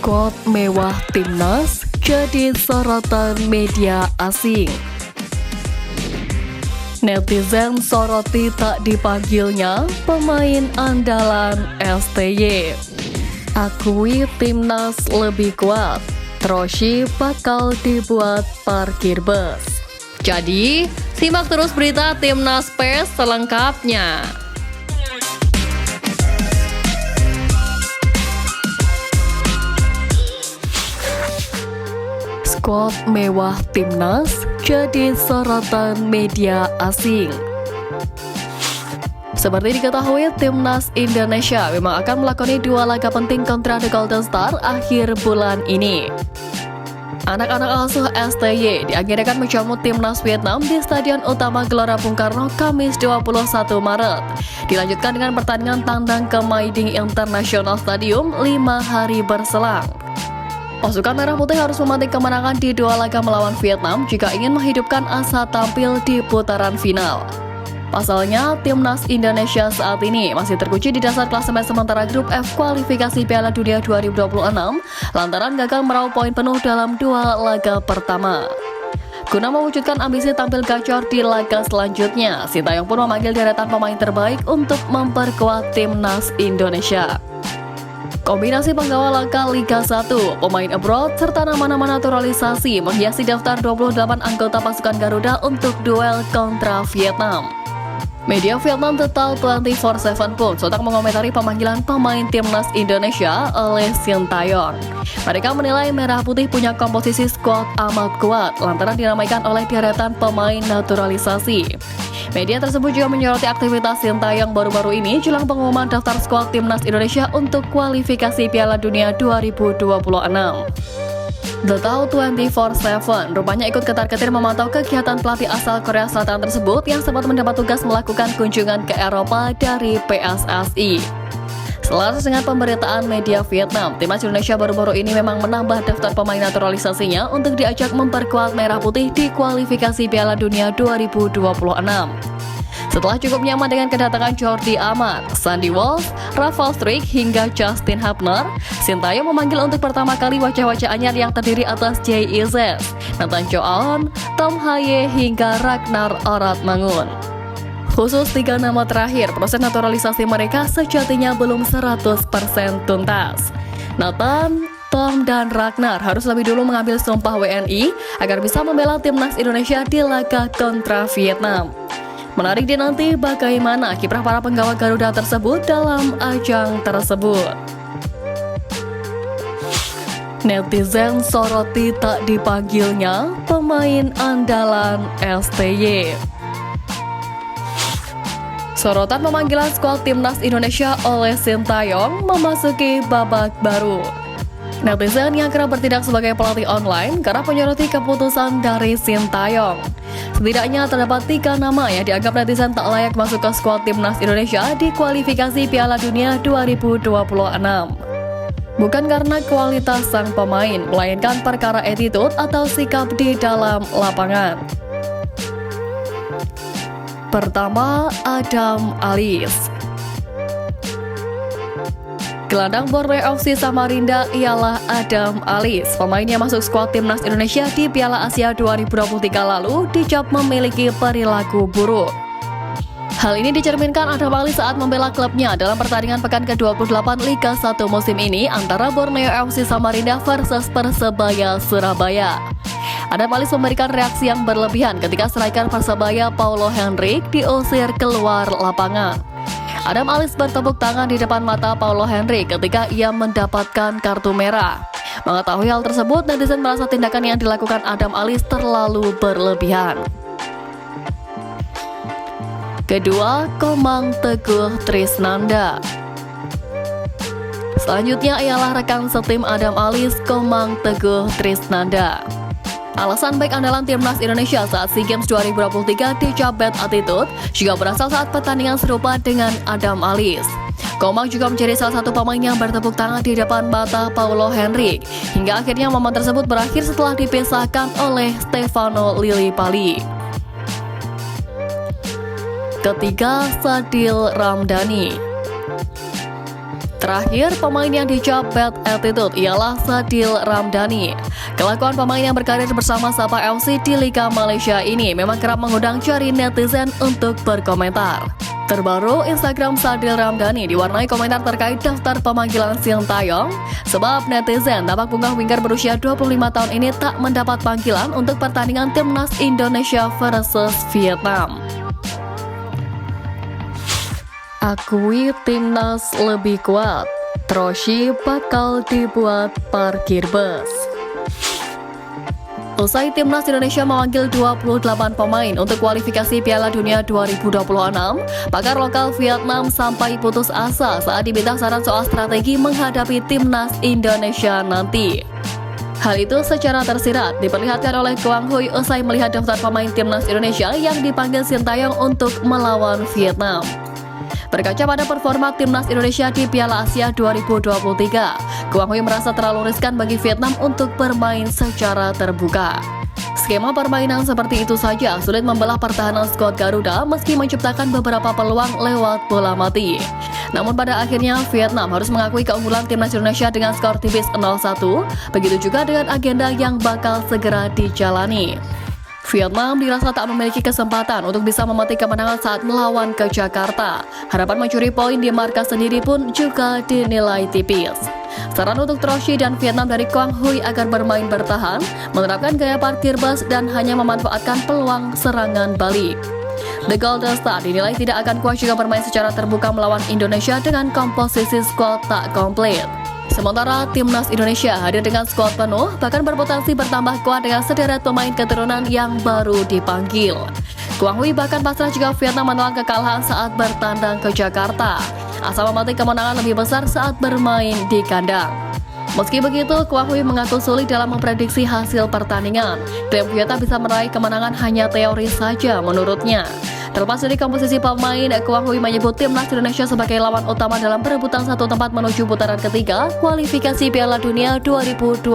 Skuad mewah timnas jadi sorotan media asing. Netizen soroti tak dipanggilnya pemain andalan STY. Akui timnas lebih kuat, Troshi bakal dibuat parkir bus. Jadi, simak terus berita Timnas PES selengkapnya. Skuad mewah timnas jadi sorotan media asing. Seperti diketahui, timnas Indonesia memang akan melakoni 2 laga penting kontra The Golden Star akhir bulan ini. Anak-anak asuh STY diagenda menjamu timnas Vietnam di Stadion Utama Gelora Bung Karno Kamis 21 Maret. Dilanjutkan dengan pertandingan tandang ke Mai Ding International Stadium 5 hari berselang. Pasukan Merah Putih harus memetik kemenangan di 2 laga melawan Vietnam jika ingin menghidupkan asa tampil di putaran final. Pasalnya, timnas Indonesia saat ini masih terkunci di dasar klasemen sementara grup F kualifikasi Piala Dunia 2026 lantaran gagal meraup poin penuh dalam 2 laga pertama. Guna mewujudkan ambisi tampil gacor di laga selanjutnya, Sintayong pun memanggil deretan pemain terbaik untuk memperkuat timnas Indonesia. Kombinasi penggawa langkah Liga 1, pemain abroad, serta nama-nama naturalisasi menghiasi daftar 28 anggota pasukan Garuda untuk duel kontra Vietnam. Media Vietnam Total 24/7 pun sontak mengomentari pemanggilan pemain timnas Indonesia oleh Sintayong. Mereka menilai Merah Putih punya komposisi skuad amat kuat lantaran diramaikan oleh deretan pemain naturalisasi. Media tersebut juga menyoroti aktivitas Sintayong baru-baru ini jelang pengumuman daftar skuad timnas Indonesia untuk kualifikasi Piala Dunia 2026. The Tau 24/7 rupanya ikut ketar-ketir memantau kegiatan pelatih asal Korea Selatan tersebut yang sempat mendapat tugas melakukan kunjungan ke Eropa dari PSSI. Selaras dengan pemberitaan media Vietnam, timnas Indonesia baru-baru ini memang menambah daftar pemain naturalisasinya untuk diajak memperkuat Merah Putih di kualifikasi Piala Dunia 2026. Setelah cukup nyaman dengan kedatangan Jordi Amat, Sandy Walsh, Rafael Struijk hingga Justin Hubner, Sintayong memanggil untuk pertama kali wajah-wajah anyar yang terdiri atas Jay Izzes, Nathan Choaon, Tom Haye hingga Ragnar Oratmangun. Khusus 3 nama terakhir, proses naturalisasi mereka sejatinya belum 100% tuntas. Nathan, Tom, dan Ragnar harus lebih dulu mengambil sumpah WNI agar bisa membela timnas Indonesia di laga kontra Vietnam. Menarik dinanti bagaimana kiprah para penggawa Garuda tersebut dalam ajang tersebut. Netizen soroti tak dipanggilnya pemain andalan STY. Sorotan pemanggilan skuad timnas Indonesia oleh Sintayong memasuki babak baru. Netizen yang kerap bertindak sebagai pelatih online kerap menyoroti keputusan dari Sintayong. Setidaknya terdapat 3 nama yang dianggap netizen tak layak masuk ke skuad timnas Indonesia di kualifikasi Piala Dunia 2026. Bukan karena kualitas sang pemain, melainkan perkara attitude atau sikap di dalam lapangan. Pertama, Adam Alizé. Gelandang Borneo FC Samarinda ialah Adam Alizé. Pemain yang masuk skuad timnas Indonesia di Piala Asia 2023 lalu dicap memiliki perilaku buruk. Hal ini dicerminkan Adam Alizé saat membela klubnya dalam pertandingan pekan ke-28 Liga 1 musim ini antara Borneo FC Samarinda versus Persebaya Surabaya. Adam Alizé memberikan reaksi yang berlebihan ketika striker Persebaya Paulo Henrique diusir keluar lapangan. Adam Alizé bertepuk tangan di depan mata Paulo Henrique ketika ia mendapatkan kartu merah. Mengetahui hal tersebut, netizen merasa tindakan yang dilakukan Adam Alizé terlalu berlebihan. Kedua, Komang Teguh Trisnanda. Selanjutnya ialah rekan setim Adam Alizé, Komang Teguh Trisnanda. Alasan baik andalan timnas Indonesia saat SEA Games 2023 dicap bad attitude juga berasal saat pertandingan serupa dengan Adam Alizé. Komang juga menjadi salah satu pemain yang bertepuk tangan di depan mata Paulo Henrique, hingga akhirnya momen tersebut berakhir setelah dipisahkan oleh Stefano Lillipali. Ketiga, Sadil Ramdhani. Terakhir, pemain yang dicap bad attitude ialah Sadil Ramdhani. Kelakuan pemain yang berkarir bersama Sabah FC di Liga Malaysia ini memang kerap mengundang cari netizen untuk berkomentar. Terbaru, Instagram Sadil Ramdhani diwarnai komentar terkait daftar pemanggilan Sintayong, sebab netizen tampak punggah winger berusia 25 tahun ini tak mendapat panggilan untuk pertandingan Timnas Indonesia versus Vietnam. Akui Timnas lebih kuat, Troshi bakal dibuat parkir bus. Usai Timnas Indonesia memanggil 28 pemain untuk kualifikasi Piala Dunia 2026, pakar lokal Vietnam sampai putus asa saat diminta saran soal strategi menghadapi Timnas Indonesia nanti. Hal itu secara tersirat diperlihatkan oleh Quang Huy usai melihat daftar pemain Timnas Indonesia yang dipanggil Sintayong untuk melawan Vietnam. Berkaca pada performa Timnas Indonesia di Piala Asia 2023, Quang Huy merasa terlalu riskan bagi Vietnam untuk bermain secara terbuka. Skema permainan seperti itu saja sulit membelah pertahanan skuad Garuda meski menciptakan beberapa peluang lewat bola mati. Namun pada akhirnya Vietnam harus mengakui keunggulan Timnas Indonesia dengan skor tipis 0-1, begitu juga dengan agenda yang bakal segera dijalani. Vietnam dirasa tak memiliki kesempatan untuk bisa memetik kemenangan saat melawan ke Jakarta. Harapan mencuri poin di markas sendiri pun juga dinilai tipis. Saran untuk Troshi dan Vietnam dari Quang Huy agar bermain bertahan, menerapkan gaya parkir bus dan hanya memanfaatkan peluang serangan balik. The Golden Star dinilai tidak akan kuat jika bermain secara terbuka melawan Indonesia dengan komposisi skuad tak komplit. Sementara Timnas Indonesia hadir dengan skuad penuh, bahkan berpotensi bertambah kuat dengan sederet pemain keturunan yang baru dipanggil. Quang Huy bahkan pasrah jika Vietnam menelan kekalahan saat bertandang ke Jakarta, asal memetik kemenangan lebih besar saat bermain di kandang. Meski begitu, Quang Huy mengaku sulit dalam memprediksi hasil pertandingan. Klaim Vietnam bisa meraih kemenangan hanya teori saja menurutnya. Terlepas dari komposisi pemain, Quang Huy menyebut Timnas Indonesia sebagai lawan utama dalam perebutan satu tempat menuju putaran ketiga kualifikasi Piala Dunia 2026.